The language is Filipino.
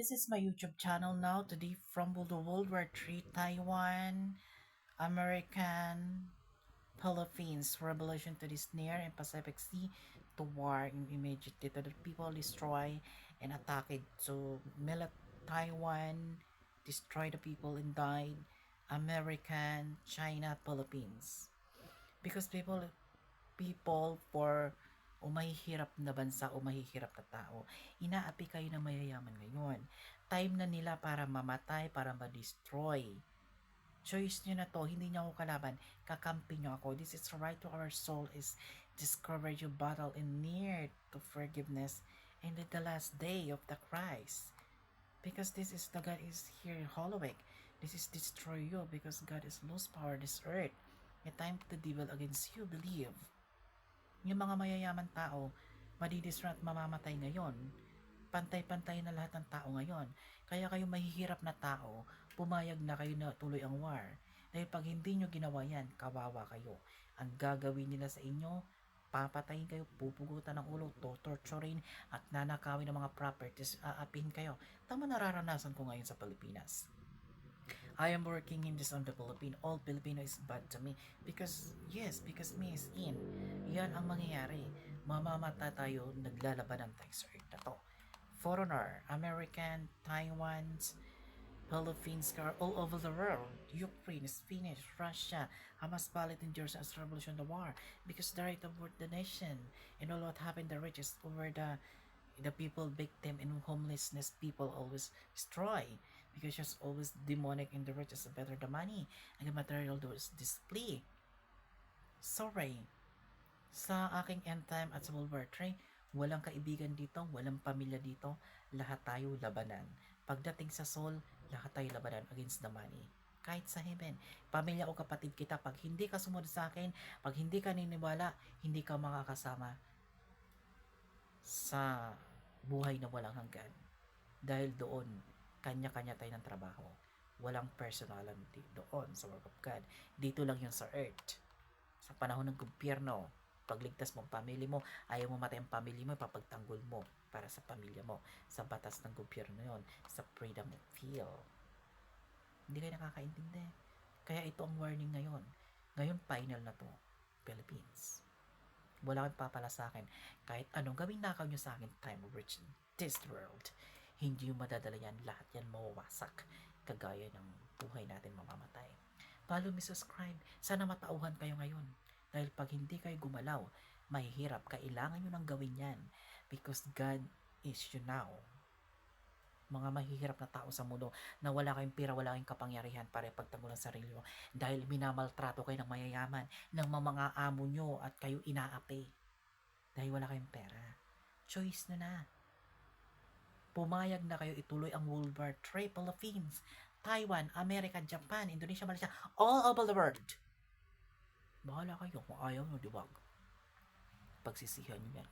This is my YouTube channel now. Today from the World War III, Taiwan, American, Philippines, revolution to this near and Pacific Sea to war immediately to the people destroy and attacked to Taiwan, destroy the people and died. American, China, Philippines. Because people for umahihirap na bansa o mahihirap na tao, inaapi kayo na mayayaman ngayon. Time na nila para mamatay, para ma-destroy. Choice nyo na to, hindi nyo ako kalaban, kakampi nyo ako. This is the right to our soul is discover your battle and near to forgiveness and the last day of the Christ. Because this is the God is here hollowing. This is destroy you because God is lose power this earth. A time to devil against you, believe. Yung mga mayayaman tao, madidisrupt at mamamatay ngayon. Pantay-pantay na lahat ng tao ngayon. Kaya kayo mahihirap na tao, pumayag na kayo na tuloy ang war. Dahil pag hindi nyo ginawa yan, kawawa kayo. Ang gagawin nila sa inyo, papatayin kayo, pupugutan ng ulo, torturin at nanakawin ng mga properties, aapihin kayo. Tama nararanasan ko ngayon sa Pilipinas. I am working in this on the Philippine. All Filipino is bad to me. Because me is in. Yan ang mangyayari. Mamamata tayo, naglalabanan tayo sa earth na to. Foreigner, American, Taiwan's, Philippines, all over the world. Ukraine is finished. Russia, Hamas ballot endures as revolution the war because the right of the nation and all what happened the riches over the people victim and homelessness people always destroy because just always demonic and the rich is better the money and the material does display. Sorry, sa aking end time at sa World War III, walang kaibigan dito, walang pamilya dito, lahat tayo labanan. Pagdating sa soul, lahat tayo labanan against the money. Kahit sa heaven, pamilya o kapatid kita, pag hindi ka sumunod sa akin, pag hindi ka niniwala, hindi ka makakasama sa buhay na walang hanggan. Dahil doon, kanya-kanya tayo ng trabaho. Walang personality doon sa work of God. Dito lang yun sa earth. Sa panahon ng gobyerno, pagligtas mo ang pamilya mo, ayaw mo matay ang pamilya mo, papagtanggol mo para sa pamilya mo. Sa batas ng gobyerno yon, sa freedom of feel. Hindi kayo nakakaintindi. Kaya ito ang warning ngayon. Ngayon, final na to. Philippines. Wala kang papala sa akin. Kahit anong gawin nakaw nyo sa akin, time of reaching this world. Hindi yung madadala yan. Lahat yan mawawasak. Kagaya ng buhay natin mamamatay. Follow me, subscribe. Sana matauhan kayo ngayon. Dahil pag hindi kayo gumalaw, mahihirap. Kailangan nyo nang gawin yan. Because God is you now. Mga mahihirap na tao sa mundo na wala kayong pira, wala kayong kapangyarihan para ipagtanggol ang sarili mo dahil minamaltrato kayo ng mayayaman, ng mga amo nyo at kayo inaapi dahil wala kayong pera. Choice nyo na. Pumayag na kayo ituloy ang World War III, Philippines, Taiwan, America, Japan, Indonesia, Malaysia, all over the world. Bahala kayo kung ayaw nyo, di ba? Pagsisihan nyo yan.